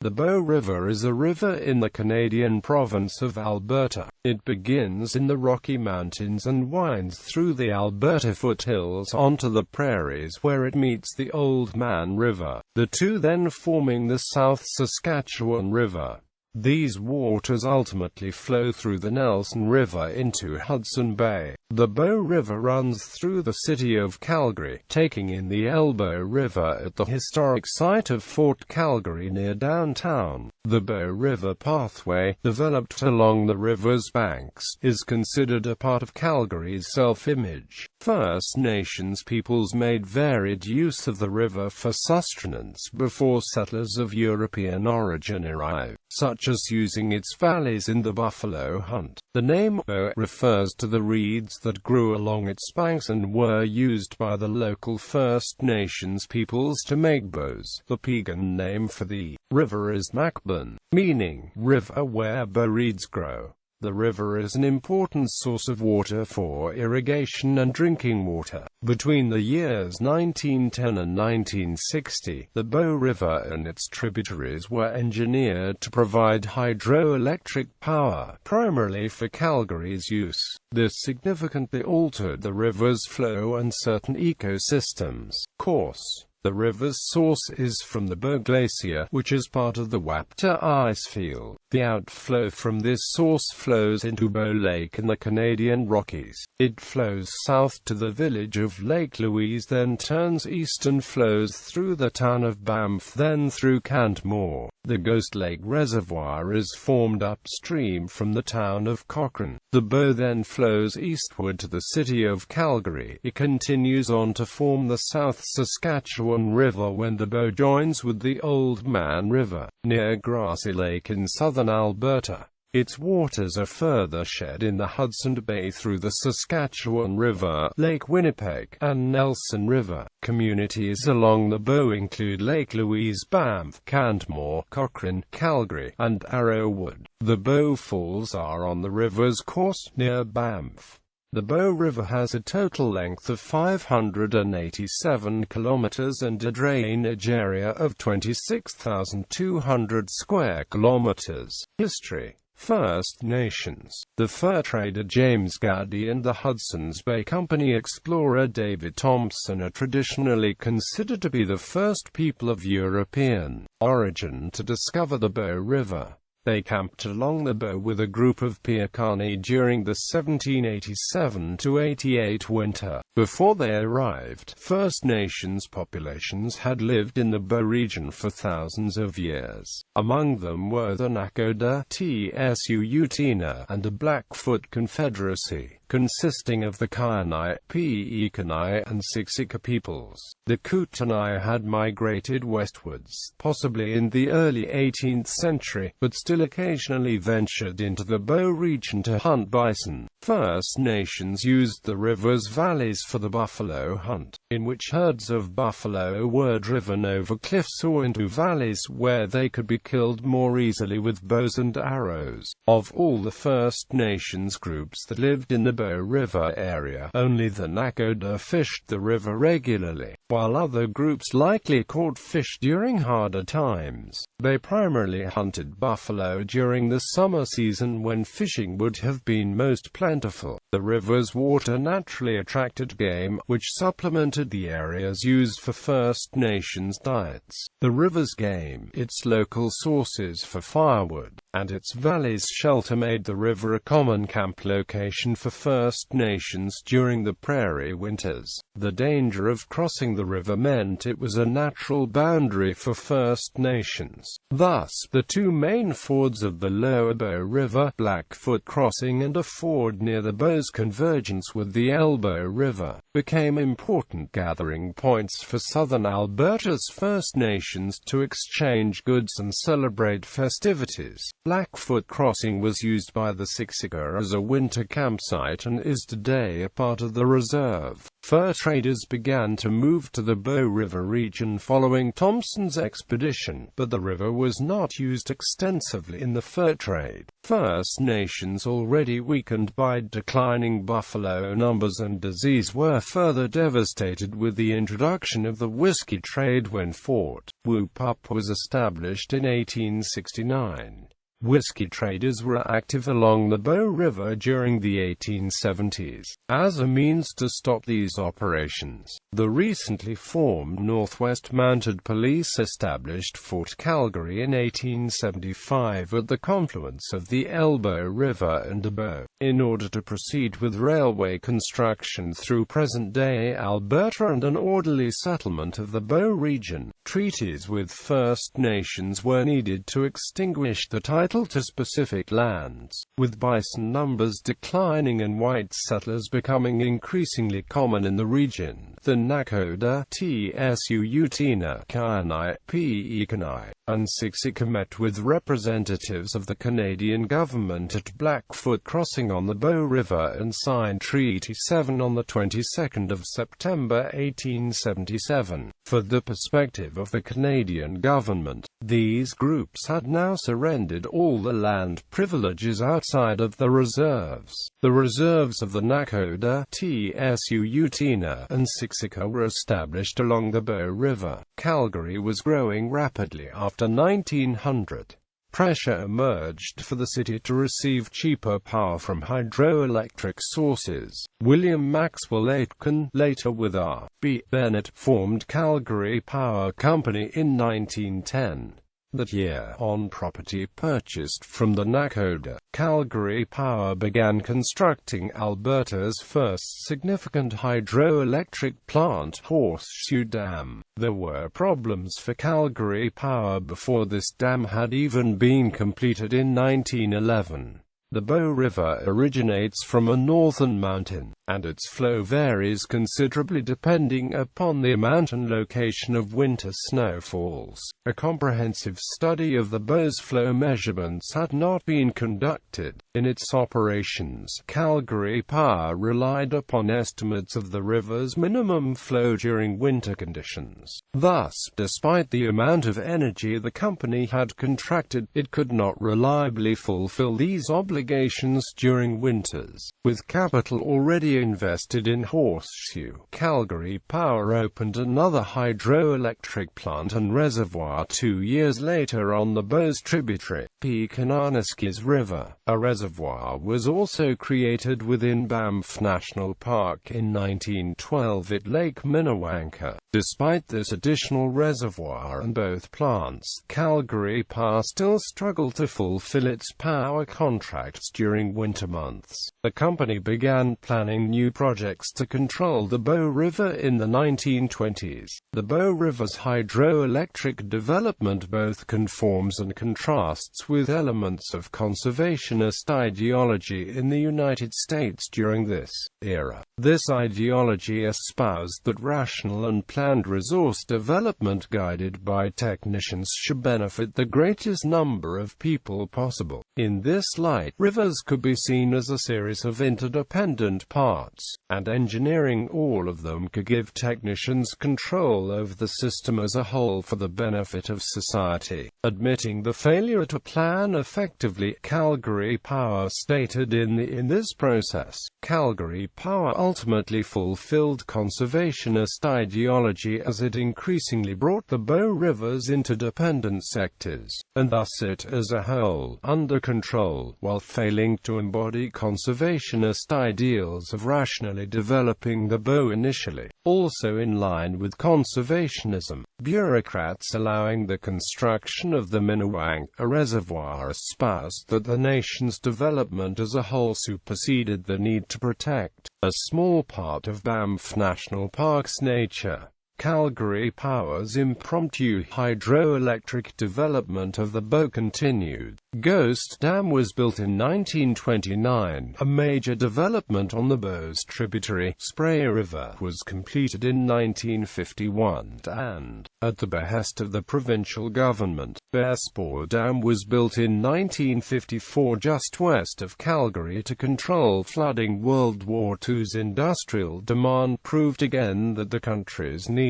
The Bow River is a river in the Canadian province of Alberta. It begins in the Rocky Mountains and winds through the Alberta foothills onto the prairies where it meets the Oldman River, the two then forming the South Saskatchewan River. These waters ultimately flow through the Nelson River into Hudson Bay. The Bow River runs through the city of Calgary, taking in the Elbow River at the historic site of Fort Calgary near downtown. The Bow River pathway, developed along the river's banks, is considered a part of Calgary's self-image. First Nations peoples made varied use of the river for sustenance before settlers of European origin arrived, such as using its valleys in the buffalo hunt. The name Bow refers to the reeds that grew along its banks and were used by the local First Nations peoples to make bows. The pagan name for the river is Macban, meaning river where bow reeds grow. The river is an important source of water for irrigation and drinking water. Between the years 1910 and 1960, the Bow River and its tributaries were engineered to provide hydroelectric power, primarily for Calgary's use. This significantly altered the river's flow and certain ecosystems. Course. The river's source is from the Bow Glacier, which is part of the Wapta icefield. The outflow from this source flows into Bow Lake in the Canadian Rockies. It flows south to the village of Lake Louise, then turns east and flows through the town of Banff, then through Cantmore. The Ghost Lake Reservoir is formed upstream from the town of Cochrane. The Bow then flows eastward to the city of Calgary. It continues on to form the South Saskatchewan River when the Bow joins with the Oldman River, near Grassy Lake in southern Alberta. Its waters are further shed in the Hudson Bay through the Saskatchewan River, Lake Winnipeg, and Nelson River. Communities along the Bow include Lake Louise, Banff, Cantmore, Cochrane, Calgary, and Arrowwood. The Bow Falls are on the river's course, near Banff. The Bow River has a total length of 587 kilometers and a drainage area of 26,200 square kilometers. History. First Nations. The fur trader James Gardy and the Hudson's Bay Company explorer David Thompson are traditionally considered to be the first people of European origin to discover the Bow River. They camped along the Bow with a group of Piakani during the 1787–88 winter. Before they arrived, First Nations populations had lived in the Bow region for thousands of years. Among them were the Nakota, Tsuut'ina, and the Blackfoot Confederacy, consisting of the Kainai, Piikani, and Siksika peoples. The Kootenai had migrated westwards, possibly in the early 18th century, but still occasionally ventured into the Bow region to hunt bison. First Nations used the river's valleys for the buffalo hunt, in which herds of buffalo were driven over cliffs or into valleys where they could be killed more easily with bows and arrows. Of all the First Nations groups that lived in the Bow River area, only the Nakota fished the river regularly, while other groups likely caught fish during harder times. They primarily hunted buffalo during the summer season when fishing would have been most plentiful. The river's water naturally attracted game, which supplemented the areas used for First Nations diets. The river's game, its local sources for firewood, and its valley's shelter made the river a common camp location for First Nations during the prairie winters. The danger of crossing the river meant it was a natural boundary for First Nations. Thus, the two main fords of the lower Bow River, Blackfoot Crossing and a ford near the Bow's convergence with the Elbow River, became important gathering points for southern Alberta's First Nations to exchange goods and celebrate festivities. Blackfoot Crossing was used by the Siksika as a winter campsite and is today a part of the reserve. Fur traders began to move to the Bow River region following Thompson's expedition, but the river was not used extensively in the fur trade. First Nations, already weakened by declining buffalo numbers and disease, were further devastated with the introduction of the whiskey trade when Fort Whoop-Up was established in 1869. Whiskey traders were active along the Bow River during the 1870s. As a means to stop these operations, the recently formed Northwest Mounted Police established Fort Calgary in 1875 at the confluence of the Elbow River and the Bow, in order to proceed with railway construction through present-day Alberta and an orderly settlement of the Bow region. Treaties with First Nations were needed to extinguish the title to specific lands, with bison numbers declining and white settlers becoming increasingly common in the region. The Nakota, Tsuut'ina, Kainai, Piikani, and Siksika met with representatives of the Canadian government at Blackfoot Crossing on the Bow River and signed Treaty 7 on the 22nd of September 1877. For the perspective of the Canadian government, these groups had now surrendered all the land privileges outside of the reserves. The reserves of the Nakota, Tsuut'ina, and Siksika were established along the Bow River. Calgary was growing rapidly after 1900. Pressure emerged for the city to receive cheaper power from hydroelectric sources. William Maxwell Aitken, later with R.B. Bennett, formed Calgary Power Company in 1910. That year, on property purchased from the Nakota, Calgary Power began constructing Alberta's first significant hydroelectric plant, Horseshoe Dam. There were problems for Calgary Power before this dam had even been completed in 1911. The Bow River originates from a northern mountain, and its flow varies considerably depending upon the amount and location of winter snowfalls. A comprehensive study of the Bow's flow measurements had not been conducted. In its operations, Calgary Power relied upon estimates of the river's minimum flow during winter conditions. Thus, despite the amount of energy the company had contracted, it could not reliably fulfill these obligations during winters. With capital already invested in Horseshoe, Calgary Power opened another hydroelectric plant and reservoir 2 years later on the Bow's tributary, Pekananaskis River. A reservoir was also created within Banff National Park in 1912 at Lake Minnewanka. Despite this additional reservoir and both plants, Calgary Power still struggled to fulfill its power contracts during winter months. The company began planning new projects to control the Bow River in the 1920s. The Bow River's hydroelectric development both conforms and contrasts with elements of conservationist ideology in the United States during this era. This ideology espoused that rational and planned resource development guided by technicians should benefit the greatest number of people possible. In this light, rivers could be seen as a series of interdependent parts, and engineering all of them could give technicians control over the system as a whole for the benefit of society. Admitting the failure to plan effectively, Calgary Power stated in this process, Calgary Power ultimately fulfilled conservationist ideology as it increasingly brought the Bow River's interdependent sectors, and thus it as a whole, under control, while failing to embody conservationist ideals of rationally developing the Bow initially. Also in line with conservationism, bureaucrats allowing the construction of the Minnewanka reservoir espoused that the nation's development as a whole superseded the need to protect a small part of Banff National Park's nature. Calgary Power's impromptu hydroelectric development of the Bow continued. Ghost Dam was built in 1929. A major development on the Bow's tributary, Spray River, was completed in 1951, and, at the behest of the provincial government, Bearspaw Dam was built in 1954 just west of Calgary to control flooding. World War II's industrial demand proved again that the country's needs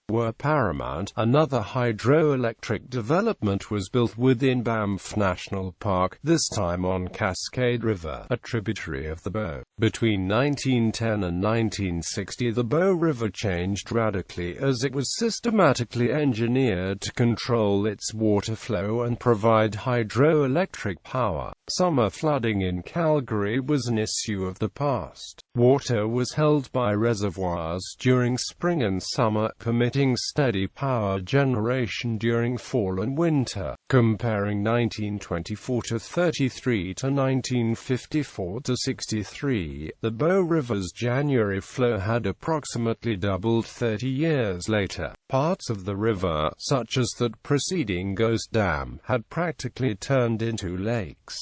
were paramount. Another hydroelectric development was built within Banff National Park, this time on Cascade River, a tributary of the Bow. Between 1910 and 1960, the Bow River changed radically as it was systematically engineered to control its water flow and provide hydroelectric power. Summer flooding in Calgary was an issue of the past. Water was held by reservoirs during spring and summer, permitting steady power generation during fall and winter. Comparing 1924 to 33 to 1954 to 63, the Bow River's January flow had approximately doubled 30 years later. Parts of the river, such as that preceding Ghost Dam, had practically turned into lakes.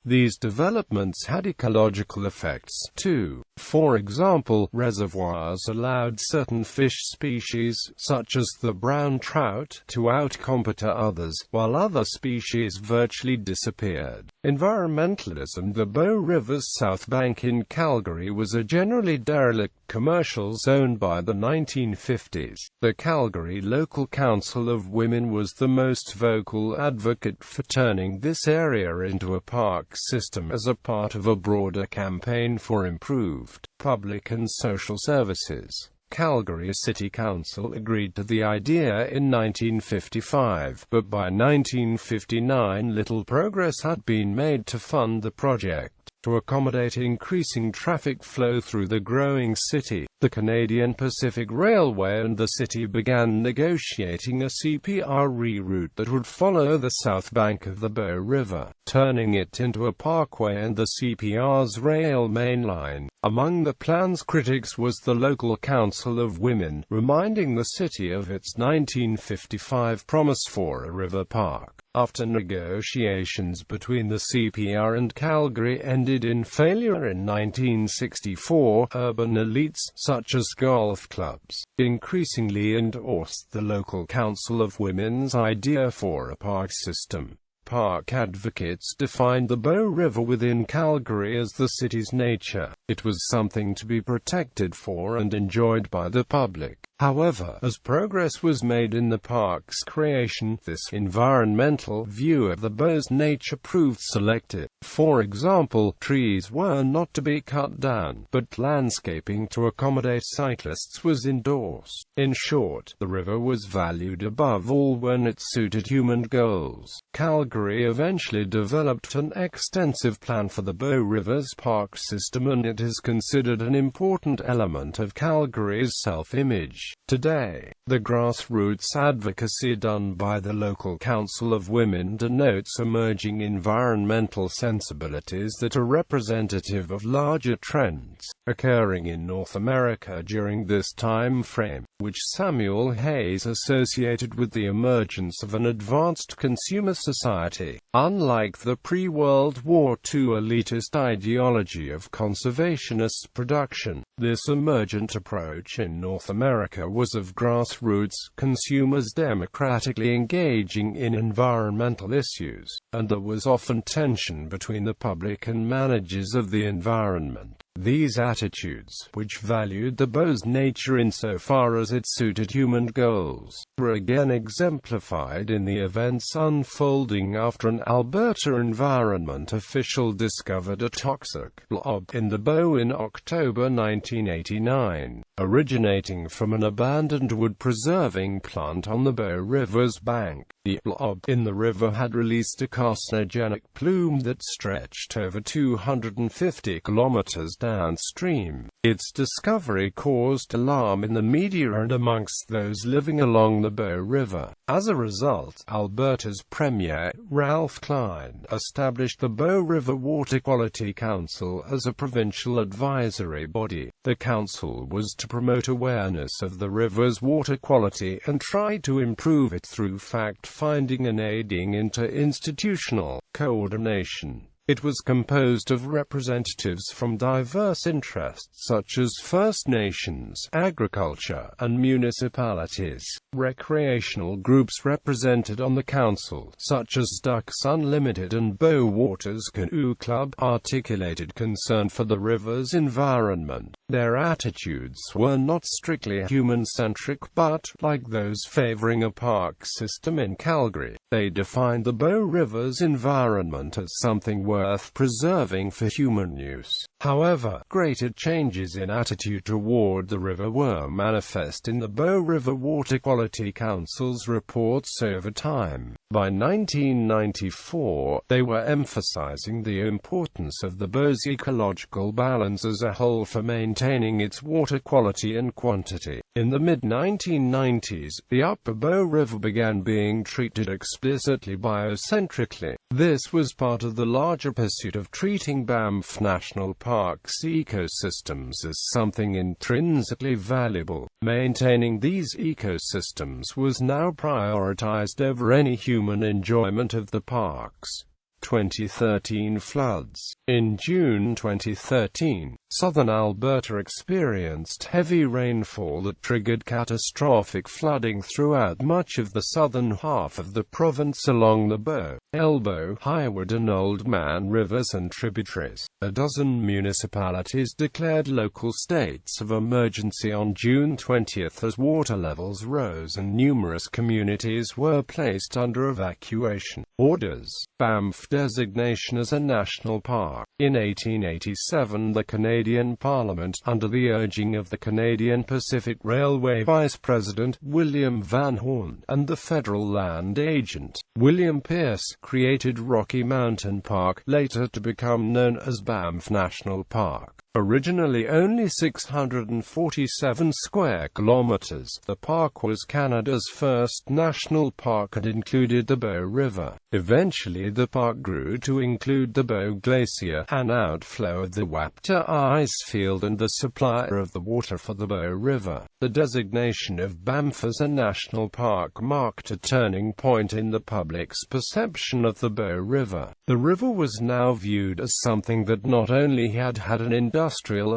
These developments had ecological effects, too. For example, reservoirs allowed certain fish species, such as the brown trout, to outcompete others, while other species virtually disappeared. Environmentalism. The Bow River's south bank in Calgary was a generally derelict commercial zone by the 1950s. The Calgary Local Council of Women was the most vocal advocate for turning this area into a park system as a part of a broader campaign for improved public and social services. Calgary City Council agreed to the idea in 1955, but by 1959 little progress had been made to fund the project. To accommodate increasing traffic flow through the growing city, the Canadian Pacific Railway and the city began negotiating a CPR reroute that would follow the south bank of the Bow River, turning it into a parkway and the CPR's rail main line. Among the plan's critics was the local Council of Women, reminding the city of its 1955 promise for a river park. After negotiations between the CPR and Calgary ended in failure in 1964, urban elites, such as golf clubs, increasingly endorsed the local Council of Women's idea for a park system. Park advocates defined the Bow River within Calgary as the city's nature. It was something to be protected for and enjoyed by the public. However, as progress was made in the park's creation, this environmental view of the Bow's nature proved selective. For example, trees were not to be cut down, but landscaping to accommodate cyclists was endorsed. In short, the river was valued above all when it suited human goals. Calgary eventually developed an extensive plan for the Bow River's park system, and it is considered an important element of Calgary's self-image. Today, the grassroots advocacy done by the local Council of Women denotes emerging environmental sensibilities that are representative of larger trends occurring in North America during this time frame, which Samuel Hayes associated with the emergence of an advanced consumer society. Unlike the pre-World War II elitist ideology of conservationist production, this emergent approach in North America was of grassroots consumers democratically engaging in environmental issues, and there was often tension between the public and managers of the environment. These attitudes, which valued the Bow's nature insofar as it suited human goals, were again exemplified in the events unfolding after an Alberta environment official discovered a toxic blob in the Bow in October 1989, originating from an abandoned wood-preserving plant on the Bow River's bank. The blob in the river had released a carcinogenic plume that stretched over 250 kilometers downstream. Its discovery caused alarm in the media and amongst those living along the Bow River. As a result, Alberta's Premier, Ralph Klein, established the Bow River Water Quality Council as a provincial advisory body. The council was to promote awareness of the river's water quality and try to improve it through fact-finding and aiding interinstitutional coordination. It was composed of representatives from diverse interests such as First Nations, agriculture, and municipalities. Recreational groups represented on the council, such as Ducks Unlimited and Bow Waters Canoe Club, articulated concern for the river's environment. Their attitudes were not strictly human-centric but, like those favoring a park system in Calgary, they defined the Bow River's environment as something worth preserving for human use. However, greater changes in attitude toward the river were manifest in the Bow River Water Quality Council's reports over time. By 1994, they were emphasizing the importance of the Bow's ecological balance as a whole for maintaining its water quality and quantity. In the mid-1990s, the Upper Bow River began being treated explicitly biocentrically. This was part of the larger pursuit of treating Banff National Park's ecosystems as something intrinsically valuable. Maintaining these ecosystems was now prioritized over any human enjoyment of the parks. 2013 floods. In June 2013, southern Alberta experienced heavy rainfall that triggered catastrophic flooding throughout much of the southern half of the province along the Bow, Elbow, Highwood and Oldman Rivers and tributaries. A dozen municipalities declared local states of emergency on June 20 as water levels rose and numerous communities were placed under evacuation orders. Banff designation as a national park. In 1887, the Canadian Parliament, under the urging of the Canadian Pacific Railway Vice President, William Van Horn, and the federal land agent, William Pierce, created Rocky Mountain Park, later to become known as Banff National Park. Originally only 647 square kilometers, the park was Canada's first national park and included the Bow River. Eventually the park grew to include the Bow Glacier, an outflow of the Wapta ice field and the supplier of the water for the Bow River. The designation of Banff as a national park marked a turning point in the public's perception of the Bow River. The river was now viewed as something that not only had an industrial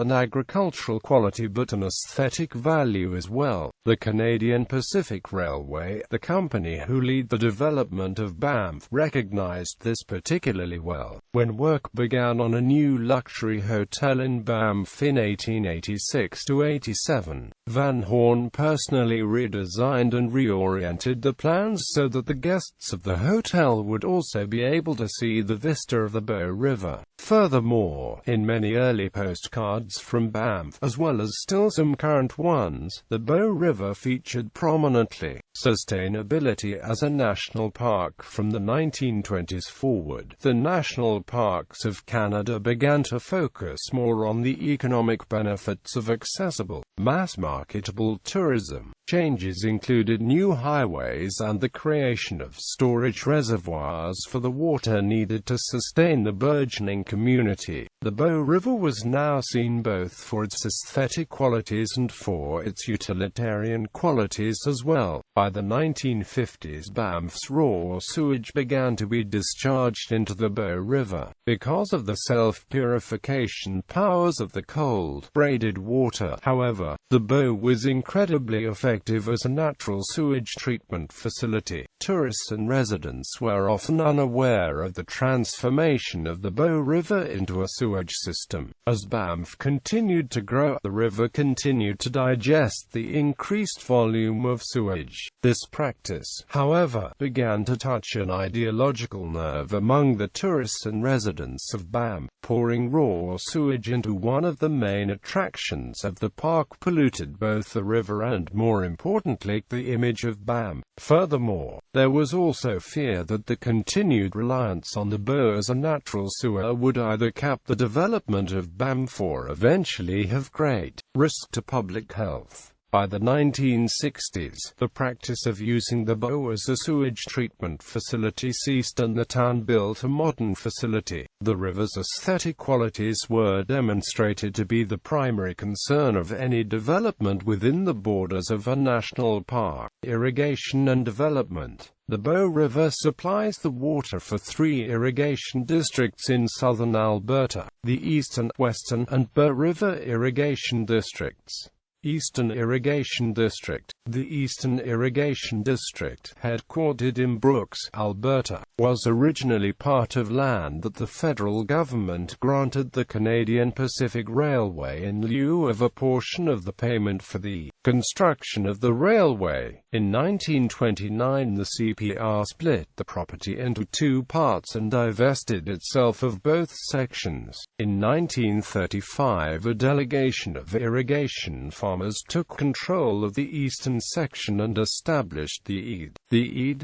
and agricultural quality but an aesthetic value as well. The Canadian Pacific Railway, the company who lead the development of Banff, recognized this particularly well. When work began on a new luxury hotel in Banff in 1886–87, Van Horn personally redesigned and reoriented the plans so that the guests of the hotel would also be able to see the vista of the Bow River. Furthermore, in many early postcards from Banff, as well as still some current ones, the Bow River featured prominently. Sustainability as a national park. From the 1920s forward, the national parks of Canada began to focus more on the economic benefits of accessible, mass-marketable tourism. Changes included new highways and the creation of storage reservoirs for the water needed to sustain the burgeoning community. The Bow River was now seen both for its aesthetic qualities and for its utilitarian qualities as well. By the 1950s, Banff's raw sewage began to be discharged into the Bow River. Because of the self-purification powers of the cold, braided water, however, the Bow was incredibly effective as a natural sewage treatment facility. Tourists and residents were often unaware of the transformation of the Bow River into a sewage system. As Banff continued to grow, the river continued to digest the increased volume of sewage. This practice, however, began to touch an ideological nerve among the tourists and residents. residents of BAM, pouring raw sewage into one of the main attractions of the park polluted both the river and, more importantly, the image of BAM. Furthermore, there was also fear that the continued reliance on the Bow as a natural sewer would either cap the development of BAM or eventually have great risk to public health. By the 1960s, the practice of using the Bow as a sewage treatment facility ceased and the town built a modern facility. The river's aesthetic qualities were demonstrated to be the primary concern of any development within the borders of a national park. Irrigation and development. The Bow River supplies the water for 3 irrigation districts in southern Alberta, the Eastern, Western, and Bow River irrigation districts. Eastern Irrigation District. The Eastern Irrigation District, headquartered in Brooks, Alberta, was originally part of land that the federal government granted the Canadian Pacific Railway in lieu of a portion of the payment for the construction of the railway. In 1929, the CPR split the property into 2 parts and divested itself of both sections. In 1935, a delegation of irrigation farmers took control of the eastern section and established the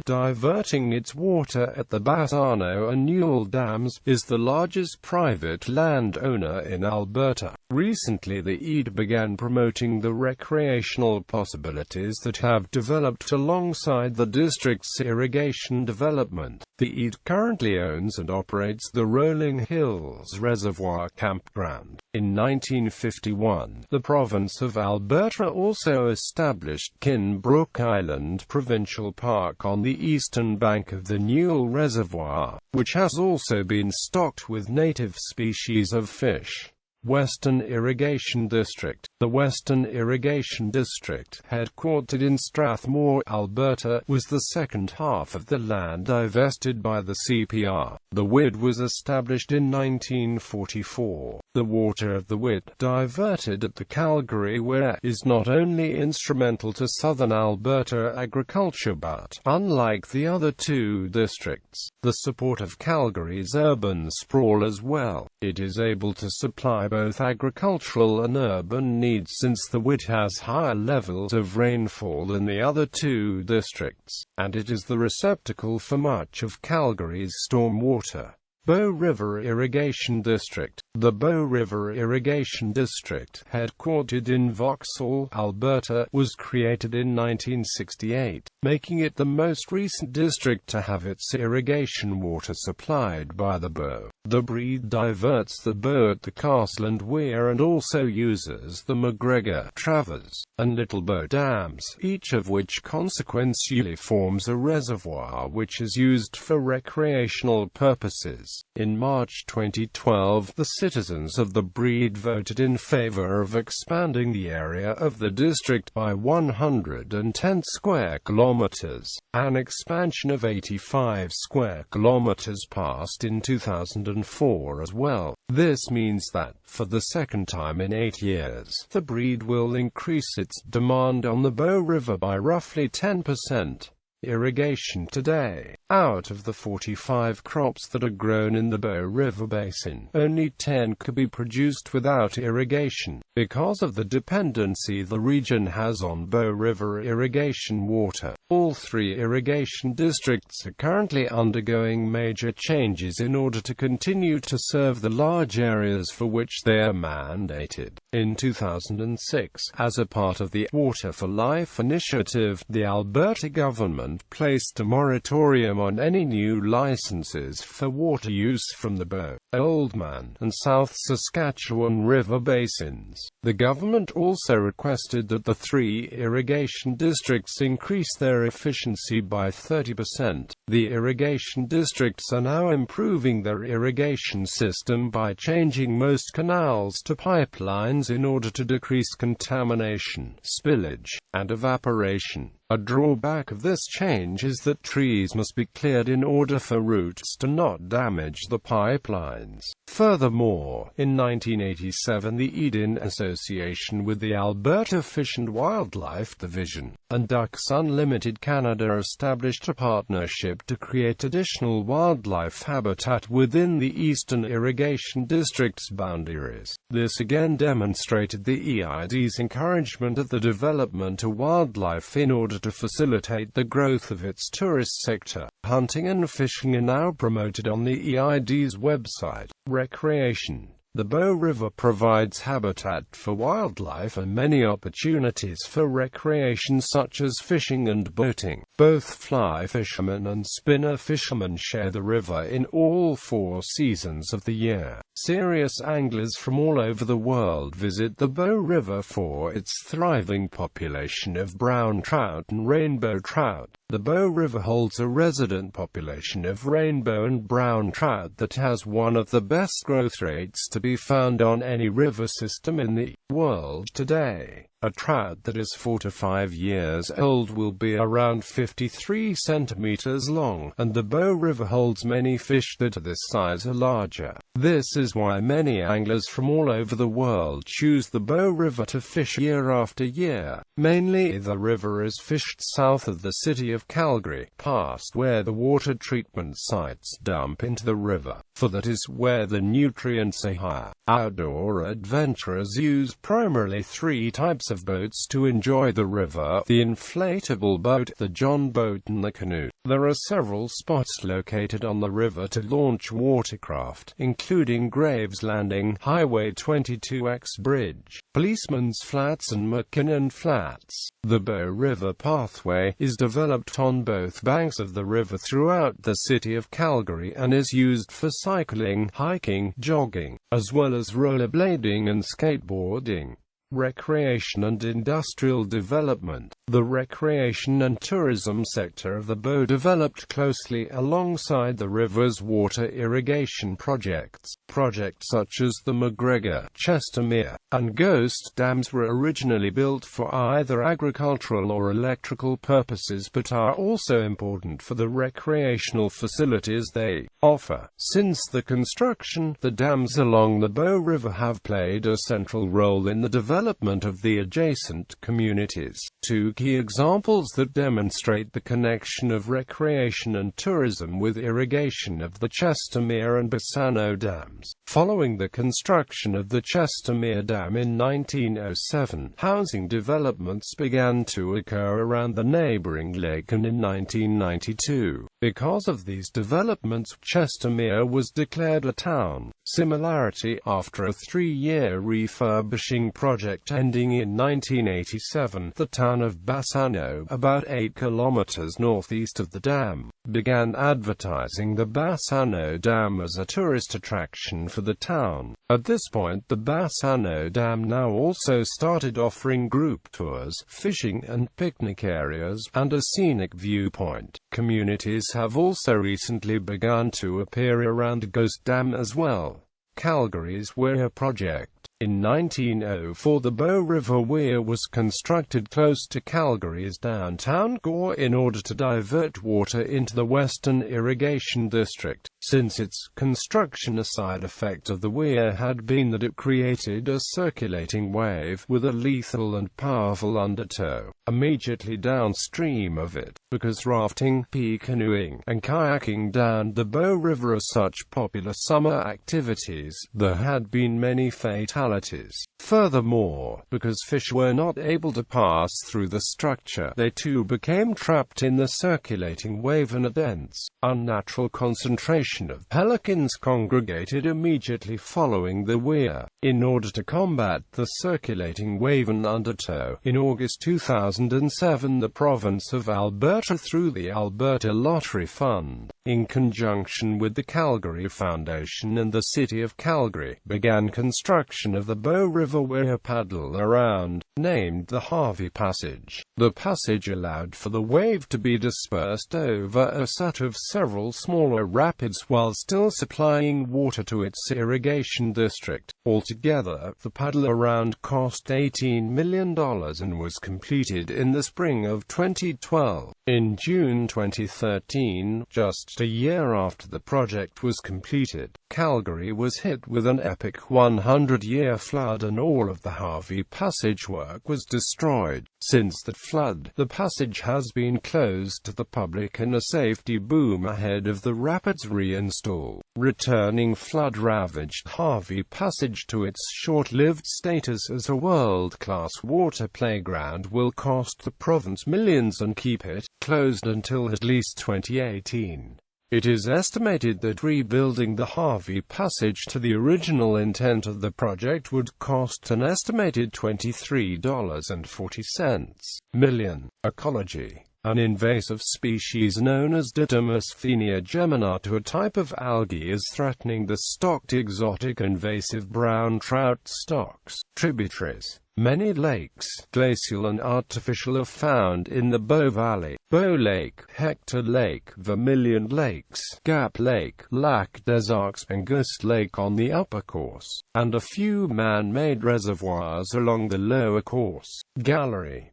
diverting its water at the Bassano and Newell dams, is the largest private landowner in Alberta. Recently, the Eid began promoting the recreational possibilities that have developed alongside the district's irrigation development. The Eid currently owns and operates the Rolling Hills Reservoir Campground. In 1951, the province of Alberta also established Kinbrook Island Provincial Park on the eastern bank of the Newell Reservoir, which has also been stocked with native species of fish. Western Irrigation District. The Western Irrigation District, headquartered in Strathmore, Alberta, was the second half of the land divested by the CPR. The WID was established in 1944. The water of the WID, diverted at the Calgary Weir, is not only instrumental to southern Alberta agriculture but, unlike the other 2 districts, the support of Calgary's urban sprawl as well. It is able to supply both agricultural and urban needs since the WID has higher levels of rainfall than the other 2 districts, and it is the receptacle for much of Calgary's stormwater. Bow River Irrigation District. The Bow River Irrigation District, headquartered in Vauxhall, Alberta, was created in 1968, making it the most recent district to have its irrigation water supplied by the Bow. The breed diverts the Bow at the Castleland Weir and also uses the McGregor, Travers, and Little Bow dams, each of which consequentially forms a reservoir which is used for recreational purposes. In March 2012, the citizens of the breed voted in favor of expanding the area of the district by 110 square kilometers. An expansion of 85 square kilometers passed in 2004 as well. This means that, for the second time in 8 years, the breed will increase its demand on the Bow River by roughly 10%. Irrigation today. Out of the 45 crops that are grown in the Bow River Basin, only 10 could be produced without irrigation, because of the dependency the region has on Bow River irrigation water. All 3 irrigation districts are currently undergoing major changes in order to continue to serve the large areas for which they are mandated. In 2006, as a part of the Water for Life initiative, the Alberta government placed a moratorium on any new licenses for water use from the Bow, Oldman, and South Saskatchewan River basins. The government also requested that the 3 irrigation districts increase their efficiency by 30%. The irrigation districts are now improving their irrigation system by changing most canals to pipelines in order to decrease contamination, spillage, and evaporation. A drawback of this change is that trees must be cleared in order for roots to not damage the pipelines. Furthermore, in 1987 the Eden Association with the Alberta Fish and Wildlife Division and Ducks Unlimited Canada established a partnership to create additional wildlife habitat within the Eastern Irrigation District's boundaries. This again demonstrated the EID's encouragement of the development of wildlife in order to facilitate the growth of its tourist sector. Hunting and fishing are now promoted on the EID's website. Recreation. The Bow River provides habitat for wildlife and many opportunities for recreation such as fishing and boating. Both fly fishermen and spinner fishermen share the river in all 4 seasons of the year. Serious anglers from all over the world visit the Bow River for its thriving population of brown trout and rainbow trout. The Bow River holds a resident population of rainbow and brown trout that has one of the best growth rates to be found on any river system in the world today. A trout that is 4 to 5 years old will be around 53 centimeters long, and the Bow River holds many fish that are this size or larger. This is why many anglers from all over the world choose the Bow River to fish year after year. Mainly the river is fished south of the city of Calgary, past where the water treatment sites dump into the river, for that is where the nutrients are higher. Outdoor adventurers use primarily 3 types of boats to enjoy the river: the inflatable boat, the john boat and the canoe. There are several spots located on the river to launch watercraft, including Graves Landing, Highway 22X Bridge, Policeman's Flats and McKinnon Flats. The Bow River Pathway is developed on both banks of the river throughout the city of Calgary and is used for cycling, hiking, jogging, as well as rollerblading and skateboarding. Recreation and industrial development. The recreation and tourism sector of the Bow developed closely alongside the river's water irrigation projects. Projects such as the McGregor, Chestermere, and Ghost dams were originally built for either agricultural or electrical purposes but are also important for the recreational facilities they offer. Since the construction, the dams along the Bow River have played a central role in the development of the adjacent communities. 2 key examples that demonstrate the connection of recreation and tourism with irrigation of the Chestermere and Bassano dams. Following the construction of the Chestermere Dam in 1907, housing developments began to occur around the neighboring lake, and in 1992, because of these developments, Chestermere was declared a town. Similarity, after a 3-year refurbishing project ending in 1987, the town of Bassano, about 8 kilometers northeast of the dam, began advertising the Bassano Dam as a tourist attraction for the town. At this point, the Bassano Dam now also started offering group tours, fishing and picnic areas, and a scenic viewpoint. Communities have also recently begun to appear around Ghost Dam as well. Calgary's Weir Project. In 1904, the Bow River Weir was constructed close to Calgary's downtown core in order to divert water into the Western Irrigation District. Since its construction, a side effect of the weir had been that it created a circulating wave with a lethal and powerful undertow immediately downstream of it. Because rafting, canoeing, and kayaking down the Bow River are such popular summer activities, there had been many fatalities. Furthermore, because fish were not able to pass through the structure, they too became trapped in the circulating wave, and a dense, unnatural concentration of pelicans congregated immediately following the weir. In order to combat the circulating wave and undertow, in August 2007 the province of Alberta, through the Alberta Lottery Fund, in conjunction with the Calgary Foundation and the City of Calgary, began construction of the Bow River Weir paddle around, named the Harvey Passage. The passage allowed for the wave to be dispersed over a set of several smaller rapids while still supplying water to its irrigation district. Altogether, the paddle around cost $18 million and was completed in the spring of 2012. In June 2013, just a year after the project was completed, Calgary was hit with an epic 100-year flood and all of the Harvey Passage work was destroyed. Since that flood, the passage has been closed to the public in a safety boom ahead of the rapids reinstall. Returning flood-ravaged Harvey Passage to its short-lived status as a world-class water playground will cost the province millions and keep it closed until at least 2018. It is estimated that rebuilding the Harvey Passage to the original intent of the project would cost an estimated $23.40 million. Ecology. An invasive species known as Didymusphenia geminata, a type of algae, is threatening the stocked exotic invasive brown trout stocks. Tributaries. Many lakes, glacial and artificial, are found in the Bow Valley. Bow Lake, Hector Lake, Vermilion Lakes, Gap Lake, Lac des Arcs, and Gust Lake on the upper course, and a few man-made reservoirs along the lower course. Gallery.